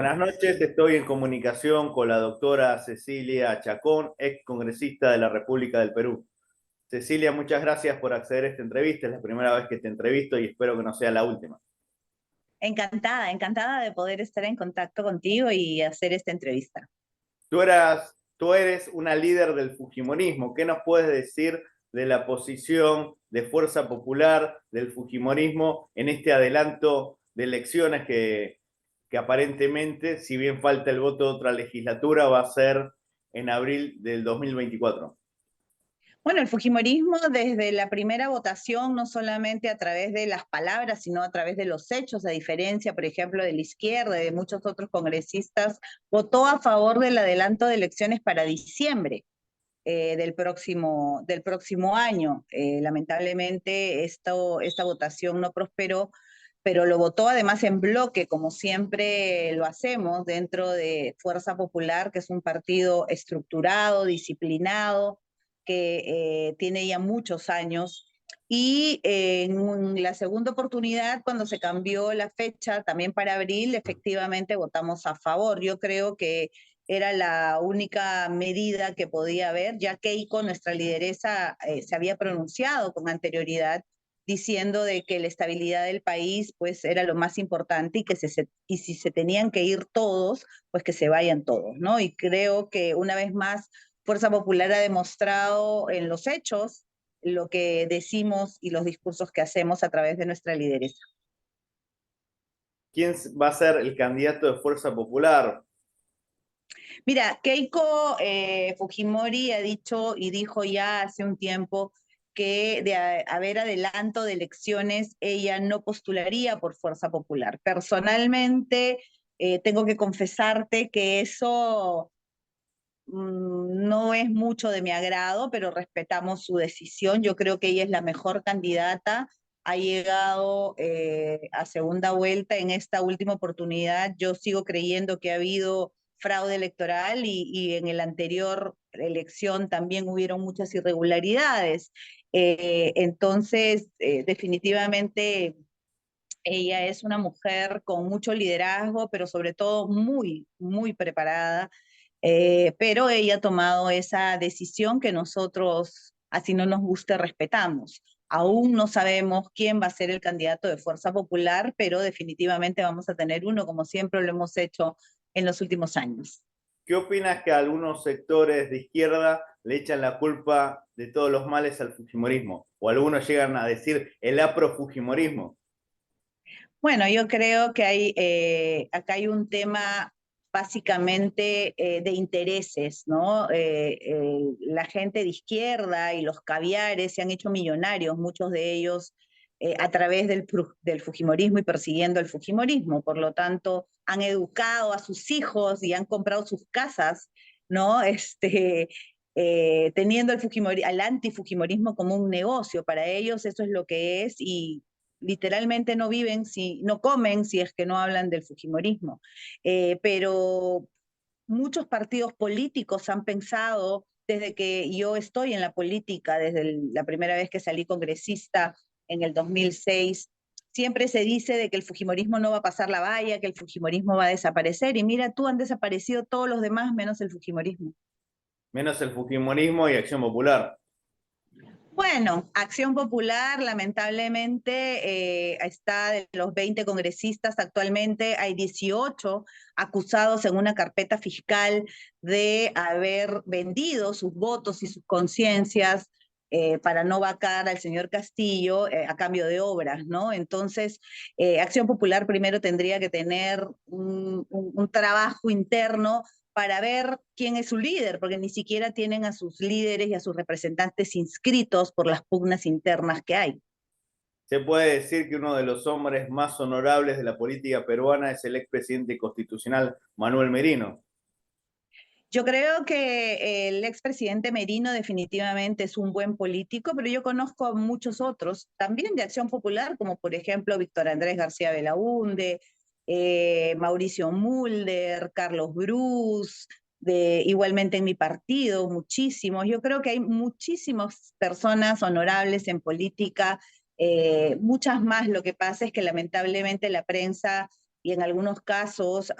Buenas noches, estoy en comunicación con la doctora Cecilia Chacón, ex congresista de la República del Perú. Cecilia, muchas gracias por acceder a esta entrevista. Es la primera vez que te entrevisto y espero que no sea la última. Encantada, encantada de poder estar en contacto contigo y hacer esta entrevista. Tú eres una líder del Fujimorismo. ¿Qué nos puedes decir de la posición de Fuerza Popular del Fujimorismo en este adelanto de elecciones que aparentemente, si bien falta el voto de otra legislatura, va a ser en abril del 2024? Bueno, el Fujimorismo desde la primera votación, no solamente a través de las palabras, sino a través de los hechos, a diferencia, por ejemplo, de la izquierda y de muchos otros congresistas, votó a favor del adelanto de elecciones para diciembre del próximo año. Lamentablemente, esta votación no prosperó, pero lo votó además en bloque, como siempre lo hacemos dentro de Fuerza Popular, que es un partido estructurado, disciplinado, que tiene ya muchos años. Y en la segunda oportunidad, cuando se cambió la fecha también para abril, efectivamente votamos a favor. Yo creo que era la única medida que podía haber, ya Keiko, nuestra lideresa, se había pronunciado con anterioridad diciendo de que la estabilidad del país pues era lo más importante y si se tenían que ir todos, pues que se vayan todos, ¿no? Y creo que una vez más Fuerza Popular ha demostrado en los hechos lo que decimos y los discursos que hacemos a través de nuestra lideresa. ¿Quién va a ser el candidato de Fuerza Popular? Mira, Keiko Fujimori ha dicho y dijo ya hace un tiempo que de haber adelanto de elecciones, ella no postularía por Fuerza Popular. Personalmente, tengo que confesarte que eso no es mucho de mi agrado, pero respetamos su decisión. Yo creo que ella es la mejor candidata. Ha llegado a segunda vuelta en esta última oportunidad. Yo sigo creyendo que ha habido fraude electoral y en la anterior elección también hubieron muchas irregularidades. Entonces, definitivamente ella es una mujer con mucho liderazgo, pero sobre todo muy, muy preparada. Pero ella ha tomado esa decisión que nosotros, así no nos guste, respetamos. Aún no sabemos quién va a ser el candidato de Fuerza Popular, pero definitivamente vamos a tener uno, como siempre lo hemos hecho en los últimos años. ¿Qué opinas que algunos sectores de izquierda le echan la culpa de todos los males al Fujimorismo? O algunos llegan a decir el aprofujimorismo. Bueno, yo creo que acá hay un tema básicamente de intereses, ¿no? La gente de izquierda y los caviares se han hecho millonarios, muchos de ellos a través del Fujimorismo y persiguiendo el Fujimorismo. Por lo tanto, han educado a sus hijos y han comprado sus casas, ¿no? Teniendo al antifujimorismo como un negocio. Para ellos eso es lo que es y literalmente no viven, si, no comen si es que no hablan del fujimorismo. Pero muchos partidos políticos han pensado, desde que yo estoy en la política, desde la primera vez que salí congresista en el 2006, siempre se dice de que el fujimorismo no va a pasar la valla, que el fujimorismo va a desaparecer, y mira tú, han desaparecido todos los demás menos el fujimorismo. Menos el Fujimorismo y Acción Popular. Bueno, Acción Popular lamentablemente está de los 20 congresistas actualmente, hay 18 acusados en una carpeta fiscal de haber vendido sus votos y sus conciencias para no vacar al señor Castillo a cambio de obras, ¿no? Entonces, Acción Popular primero tendría que tener un trabajo interno para ver quién es su líder, porque ni siquiera tienen a sus líderes y a sus representantes inscritos por las pugnas internas que hay. Se puede decir que uno de los hombres más honorables de la política peruana es el expresidente constitucional Manuel Merino. Yo creo que el expresidente Merino definitivamente es un buen político, pero yo conozco a muchos otros, también de Acción Popular, como por ejemplo Víctor Andrés García Belaúnde, Mauricio Mulder, Carlos Bruce, igualmente en mi partido, muchísimos. Yo creo que hay muchísimas personas honorables en política, muchas más. Lo que pasa es que lamentablemente la prensa y en algunos casos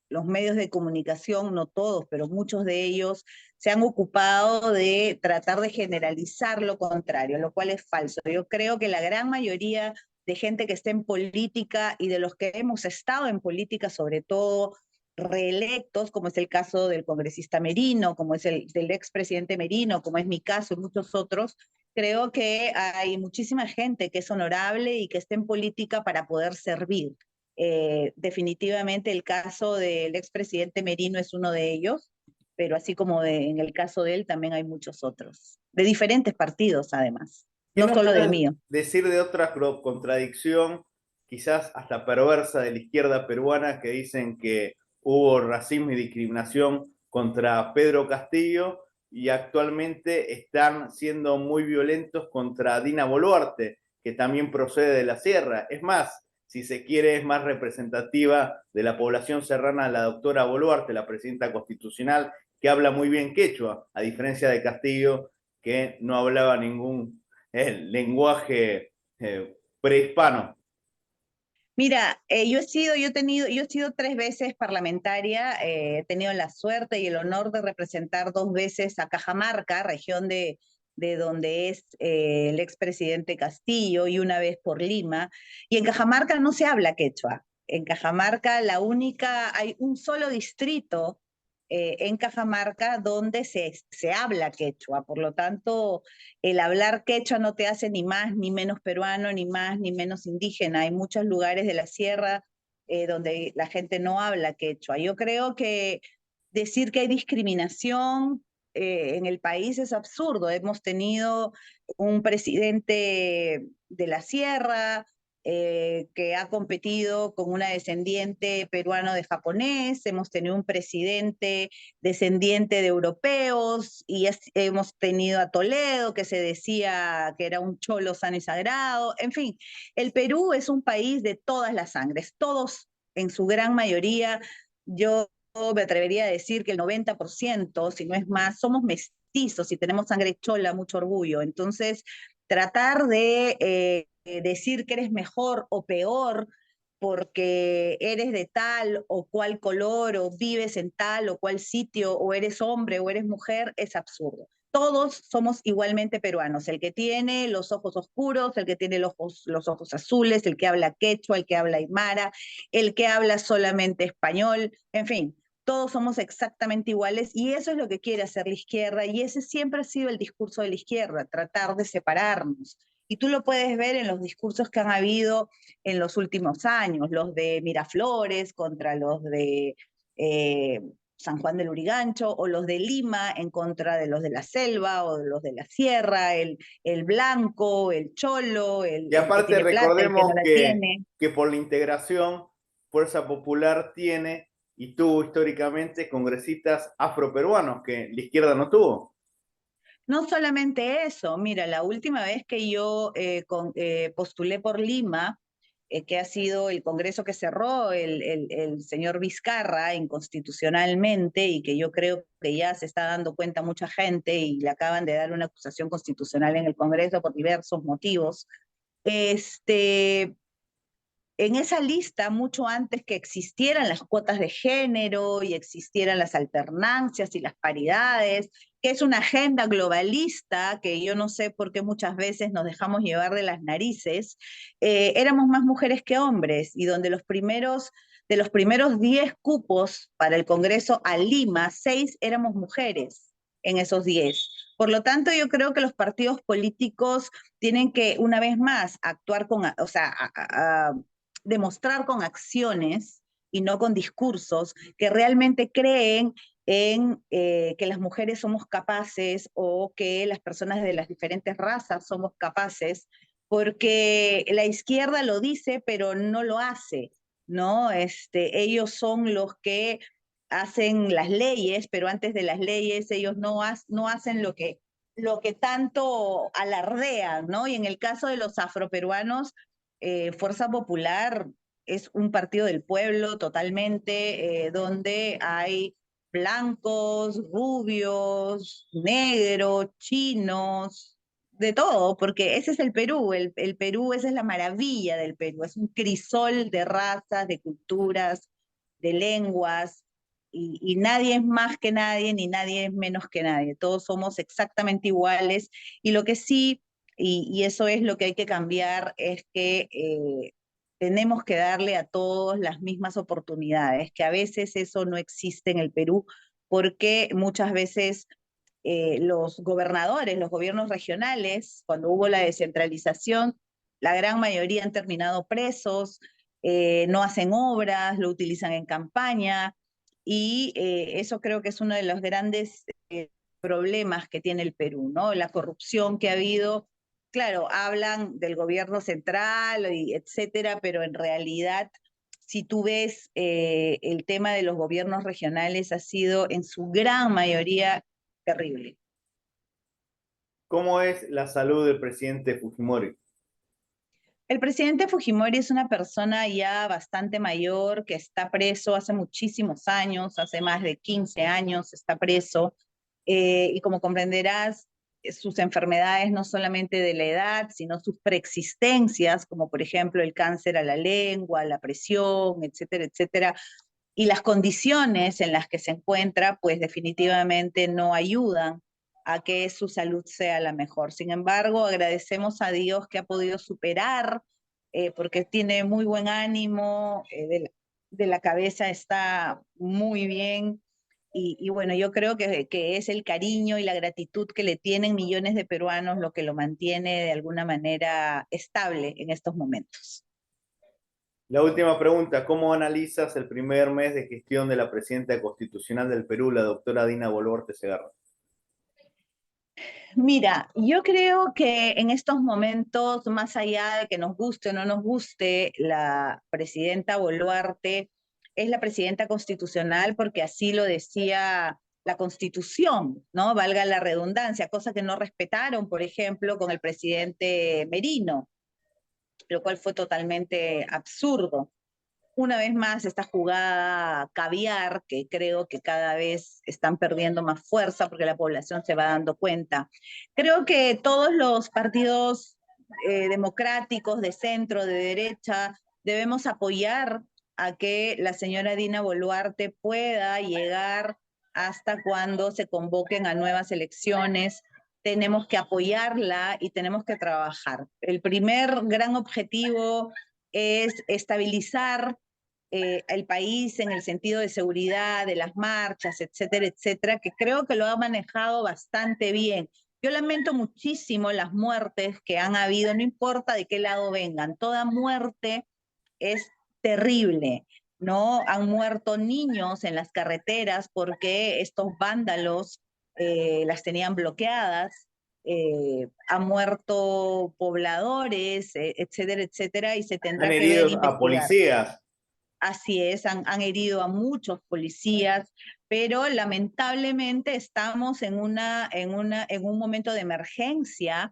los medios de comunicación, no todos, pero muchos de ellos se han ocupado de tratar de generalizar lo contrario, lo cual es falso. Yo creo que la gran mayoría de gente que está en política y de los que hemos estado en política, sobre todo reelectos, como es el caso del congresista Merino, como es el del expresidente Merino, como es mi caso y muchos otros, creo que hay muchísima gente que es honorable y que está en política para poder servir. Definitivamente el caso del expresidente Merino es uno de ellos, pero así como en el caso de él también hay muchos otros, de diferentes partidos además, ¿Qué no nos solo del puedes mío. decir de otra contradicción, quizás hasta perversa, de la izquierda peruana, que dicen que hubo racismo y discriminación contra Pedro Castillo y actualmente están siendo muy violentos contra Dina Boluarte, que también procede de la sierra? Es más, si se quiere, es más representativa de la población serrana la doctora Boluarte, la presidenta constitucional, que habla muy bien quechua, a diferencia de Castillo, que no hablaba ningún el lenguaje prehispano. Mira, yo he sido 3 veces parlamentaria, he tenido la suerte y el honor de representar 2 veces a Cajamarca, región de donde es el expresidente Castillo, y una vez por Lima. Y en Cajamarca no se habla quechua. En Cajamarca hay un solo distrito en Cajamarca donde se habla quechua. Por lo tanto, el hablar quechua no te hace ni más ni menos peruano, ni más ni menos indígena. Hay muchos lugares de la sierra donde la gente no habla quechua. Yo creo que decir que hay discriminación en el país es absurdo. Hemos tenido un presidente de la sierra que ha competido con una descendiente peruano de japonés, hemos tenido un presidente descendiente de europeos, y hemos tenido a Toledo, que se decía que era un cholo sano y sagrado. En fin, el Perú es un país de todas las sangres, todos en su gran mayoría. Yo me atrevería a decir que el 90%, si no es más, somos mestizos y tenemos sangre chola, mucho orgullo. Entonces, tratar de decir que eres mejor o peor porque eres de tal o cual color o vives en tal o cual sitio o eres hombre o eres mujer es absurdo. Todos somos igualmente peruanos, el que tiene los ojos oscuros, el que tiene los ojos azules, el que habla quechua, el que habla aymara, el que habla solamente español, en fin, todos somos exactamente iguales, y eso es lo que quiere hacer la izquierda, y ese siempre ha sido el discurso de la izquierda, tratar de separarnos. Y tú lo puedes ver en los discursos que han habido en los últimos años, los de Miraflores contra los de San Juan del Urigancho, o los de Lima en contra de los de la selva o de los de la sierra, el blanco, el cholo, Y el que aparte tiene plata, el que no recordemos la tiene. que por la integración, Fuerza Popular tiene y tuvo históricamente congresistas afroperuanos que la izquierda no tuvo. No solamente eso, mira, la última vez que yo postulé por Lima, que ha sido el congreso que cerró el señor Vizcarra inconstitucionalmente, y que yo creo que ya se está dando cuenta mucha gente y le acaban de dar una acusación constitucional en el Congreso por diversos motivos. Este, en esa lista, mucho antes que existieran las cuotas de género y existieran las alternancias y las paridades, que es una agenda globalista que yo no sé por qué muchas veces nos dejamos llevar de las narices, éramos más mujeres que hombres, y donde de los primeros 10 cupos para el Congreso a Lima, 6 éramos mujeres en esos 10. Por lo tanto, yo creo que los partidos políticos tienen que, una vez más, actuar con, o sea, demostrar con acciones y no con discursos que realmente creen en que las mujeres somos capaces, o que las personas de las diferentes razas somos capaces, porque la izquierda lo dice, pero no lo hace, ¿no? Ellos son los que hacen las leyes, pero antes de las leyes ellos no hacen lo que tanto alardean, ¿no? Y en el caso de los afroperuanos, Fuerza Popular es un partido del pueblo totalmente, donde hay blancos, rubios, negros, chinos, de todo, porque ese es el Perú, el Perú, esa es la maravilla del Perú, es un crisol de razas, de culturas, de lenguas, y nadie es más que nadie, ni nadie es menos que nadie, todos somos exactamente iguales, y lo que sí, y eso es lo que hay que cambiar, es que tenemos que darle a todos las mismas oportunidades, que a veces eso no existe en el Perú, porque muchas veces los gobernadores, los gobiernos regionales, cuando hubo la descentralización, la gran mayoría han terminado presos, no hacen obras, lo utilizan en campaña, y eso creo que es uno de los grandes problemas que tiene el Perú, ¿no? La corrupción que ha habido. Claro, hablan del gobierno central y etcétera, pero en realidad, si tú ves el tema de los gobiernos regionales, ha sido en su gran mayoría terrible. ¿Cómo es la salud del presidente Fujimori? El presidente Fujimori es una persona ya bastante mayor que está preso hace muchísimos años, hace más de 15 años está preso, y como comprenderás, sus enfermedades no solamente de la edad, sino sus preexistencias, como por ejemplo el cáncer a la lengua, la presión, etcétera, etcétera, y las condiciones en las que se encuentra, pues definitivamente no ayudan a que su salud sea la mejor. Sin embargo, agradecemos a Dios que ha podido superar, porque tiene muy buen ánimo, de la cabeza está muy bien. Y bueno, yo creo que es el cariño y la gratitud que le tienen millones de peruanos lo que lo mantiene de alguna manera estable en estos momentos. La última pregunta, ¿cómo analizas el primer mes de gestión de la presidenta constitucional del Perú, la doctora Dina Boluarte Segarra? Mira, yo creo que en estos momentos, más allá de que nos guste o no nos guste, la presidenta Boluarte es la presidenta constitucional porque así lo decía la Constitución, ¿no? Valga la redundancia, cosa que no respetaron, por ejemplo, con el presidente Merino, lo cual fue totalmente absurdo. Una vez más, esta jugada caviar, que creo que cada vez están perdiendo más fuerza porque la población se va dando cuenta. Creo que todos los partidos democráticos de centro, de derecha, debemos apoyar a que la señora Dina Boluarte pueda llegar hasta cuando se convoquen a nuevas elecciones. Tenemos que apoyarla y tenemos que trabajar. El primer gran objetivo es estabilizar el país en el sentido de seguridad, de las marchas, etcétera, etcétera, que creo que lo ha manejado bastante bien. Yo lamento muchísimo las muertes que han habido, no importa de qué lado vengan, toda muerte es terrible, ¿no? Han muerto niños en las carreteras porque estos vándalos las tenían bloqueadas, han muerto pobladores, etcétera, etcétera, y se Han tendrá que ver herido a investigar. policías. Así es, han herido a muchos policías, pero lamentablemente estamos en un momento de emergencia,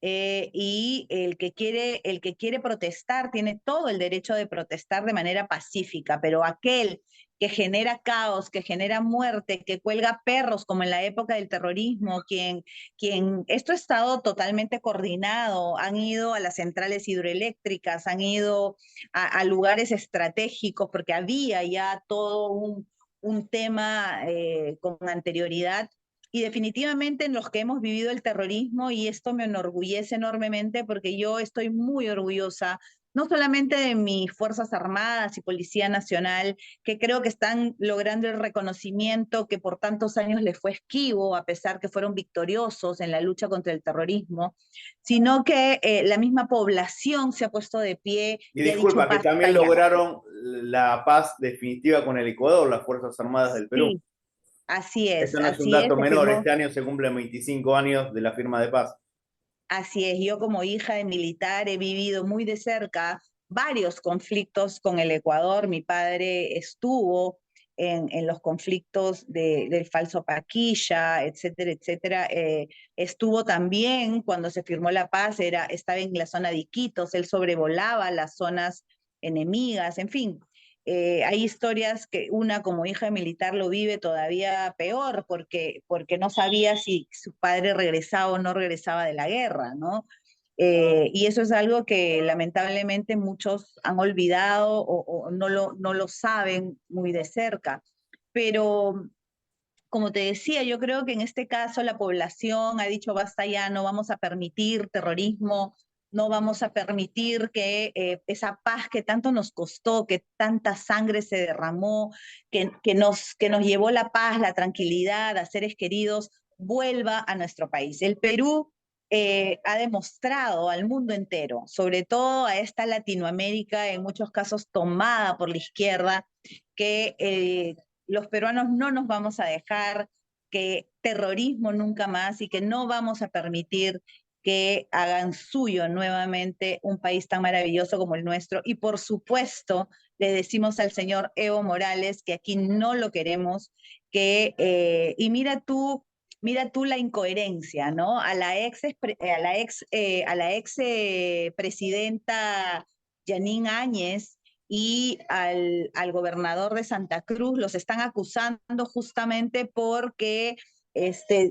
y el que quiere protestar tiene todo el derecho de protestar de manera pacífica, pero aquel que genera caos, que genera muerte, que cuelga perros, como en la época del terrorismo, esto ha estado totalmente coordinado, han ido a las centrales hidroeléctricas, han ido a lugares estratégicos, porque había ya todo un tema con anterioridad. Y definitivamente en los que hemos vivido el terrorismo, y esto me enorgullece enormemente porque yo estoy muy orgullosa, no solamente de mis Fuerzas Armadas y Policía Nacional, que creo que están logrando el reconocimiento que por tantos años les fue esquivo, a pesar que fueron victoriosos en la lucha contra el terrorismo, sino que la misma población se ha puesto de pie Y y ha dicho disculpa, que basta también ya. lograron la paz definitiva con el Ecuador, las Fuerzas Armadas del Perú. Sí, Esto no es un así es, dato se menor, firmó. este año se cumplen 25 años de la firma de paz. Así es, yo como hija de militar he vivido muy de cerca varios conflictos con el Ecuador. Mi padre estuvo en los conflictos del Falso Paquilla, etcétera, etcétera. Estuvo también cuando se firmó la paz, estaba en la zona de Iquitos, él sobrevolaba las zonas enemigas, en fin. Hay historias que una como hija militar lo vive todavía peor porque no sabía si su padre regresaba o no regresaba de la guerra, ¿no? Y eso es algo que lamentablemente muchos han olvidado o no lo saben muy de cerca. Pero como te decía, yo creo que en este caso la población ha dicho basta ya, no vamos a permitir terrorismo, no vamos a permitir que esa paz que tanto nos costó, que tanta sangre se derramó, que nos llevó la paz, la tranquilidad a seres queridos, vuelva a nuestro país. El Perú ha demostrado al mundo entero, sobre todo a esta Latinoamérica, en muchos casos tomada por la izquierda, que los peruanos no nos vamos a dejar, que terrorismo nunca más y que no vamos a permitir que hagan suyo nuevamente un país tan maravilloso como el nuestro. Y por supuesto, le decimos al señor Evo Morales que aquí no lo queremos, y mira tú la incoherencia, ¿no? A la ex presidenta Janine Áñez y al gobernador de Santa Cruz los están acusando justamente porque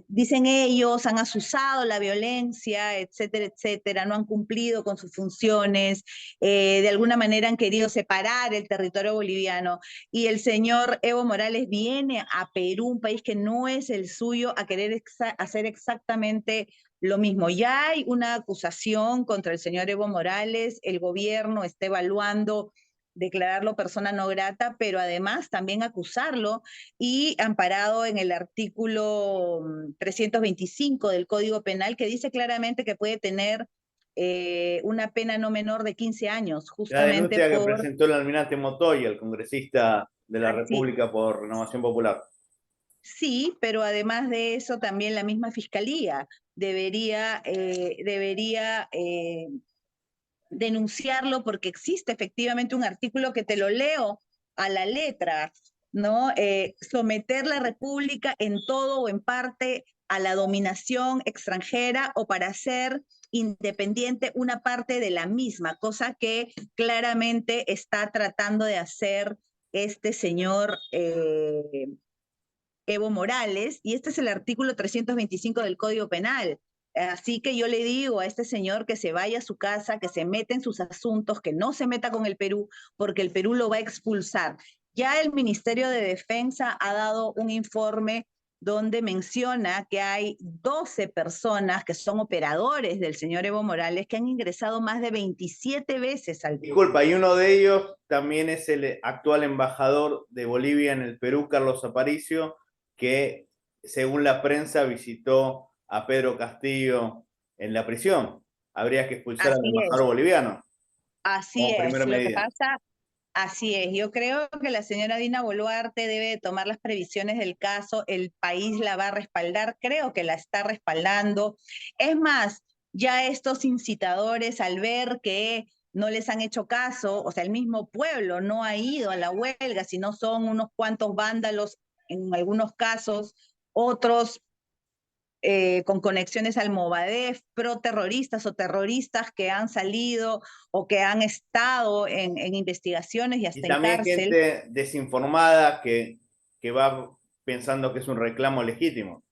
dicen ellos, han asusado la violencia, etcétera, etcétera, no han cumplido con sus funciones, de alguna manera han querido separar el territorio boliviano y el señor Evo Morales viene a Perú, un país que no es el suyo, a querer hacer exactamente lo mismo. Ya hay una acusación contra el señor Evo Morales, el gobierno está evaluando declararlo persona no grata, pero además también acusarlo y amparado en el artículo 325 del Código Penal que dice claramente que puede tener una pena no menor de 15 años, La justamente denuncia que por, presentó el almirante Montoya, el congresista de la así, República por Renovación Popular. sí, pero además de eso también la misma fiscalía debería denunciarlo porque existe efectivamente un artículo que te lo leo a la letra, ¿no? Someter la República en todo o en parte a la dominación extranjera o para hacer independiente una parte de la misma, cosa que claramente está tratando de hacer este señor Evo Morales, y este es el artículo 325 del Código Penal. Así que yo le digo a este señor que se vaya a su casa, que se meta en sus asuntos, que no se meta con el Perú, porque el Perú lo va a expulsar. Ya el Ministerio de Defensa ha dado un informe donde menciona que hay 12 personas que son operadores del señor Evo Morales que han ingresado más de 27 veces al Perú. Disculpa, y uno de ellos también es el actual embajador de Bolivia en el Perú, Carlos Aparicio, que según la prensa visitó a Pedro Castillo en la prisión. Habría que expulsar al Así embajador es, boliviano así como es. primera Lo que medida. pasa así es, yo creo que la señora Dina Boluarte debe tomar las previsiones del caso, el país la va a respaldar, creo que la está respaldando. Es más, ya estos incitadores al ver que no les han hecho caso, o sea, el mismo pueblo no ha ido a la huelga, sino son unos cuantos vándalos en algunos casos, otros con conexiones al Movadef, pro-terroristas o terroristas que han salido o que han estado en investigaciones y Y hasta en también cárcel. gente desinformada que va pensando que es un reclamo legítimo.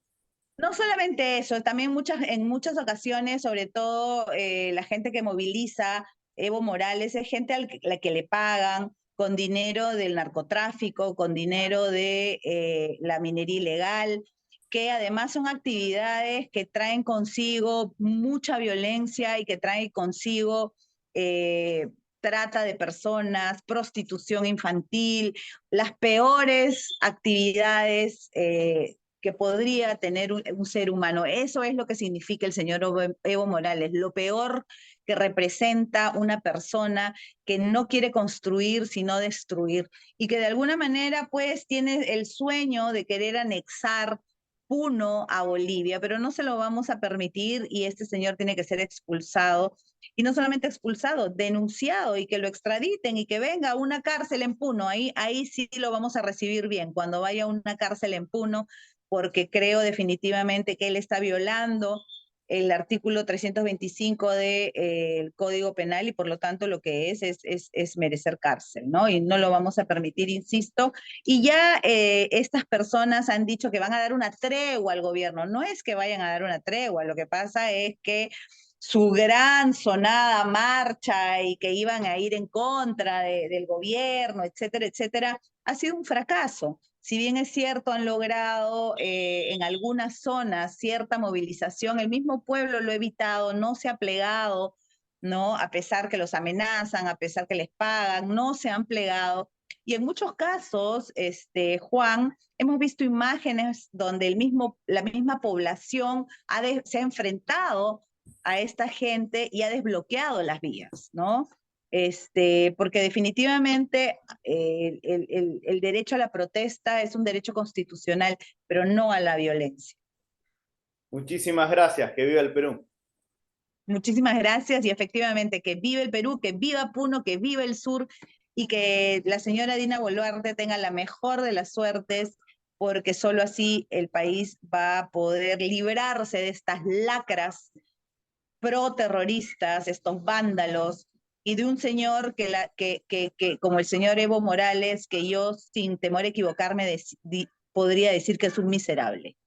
No solamente eso, también en muchas ocasiones, sobre todo la gente que moviliza Evo Morales, es gente a la que le pagan con dinero del narcotráfico, con dinero de la minería ilegal, que además son actividades que traen consigo mucha violencia y que traen consigo eh, trata de personas, prostitución infantil, las peores actividades que podría tener un ser humano. Eso es lo que significa el señor Evo Morales, lo peor que representa una persona que no quiere construir sino destruir y que de alguna manera pues tiene el sueño de querer anexar Puno a Bolivia, pero no se lo vamos a permitir y este señor tiene que ser expulsado y no solamente expulsado, denunciado y que lo extraditen y que venga a una cárcel en Puno. Ahí sí lo vamos a recibir bien, cuando vaya a una cárcel en Puno, porque creo definitivamente que él está violando el artículo 325 del Código Penal y por lo tanto lo que es merecer cárcel, ¿no? Y no lo vamos a permitir, insisto. Y ya estas personas han dicho que van a dar una tregua al gobierno. No es que vayan a dar una tregua, lo que pasa es que su gran sonada marcha y que iban a ir en contra del gobierno, etcétera, etcétera, ha sido un fracaso. Si bien es cierto, han logrado en algunas zonas cierta movilización, el mismo pueblo lo ha evitado, no se ha plegado, ¿no? A pesar que los amenazan, a pesar que les pagan, no se han plegado. Y en muchos casos, Juan, hemos visto imágenes donde la misma población se ha enfrentado a esta gente y ha desbloqueado las vías, ¿no? Porque definitivamente el derecho a la protesta es un derecho constitucional, pero no a la violencia. Muchísimas gracias, que viva el Perú. Muchísimas gracias y efectivamente que viva el Perú, que viva Puno, que viva el sur y que la señora Dina Boluarte tenga la mejor de las suertes, porque solo así el país va a poder librarse de estas lacras pro-terroristas, estos vándalos, y de un señor como el señor Evo Morales, que yo sin temor a equivocarme podría decir que es un miserable.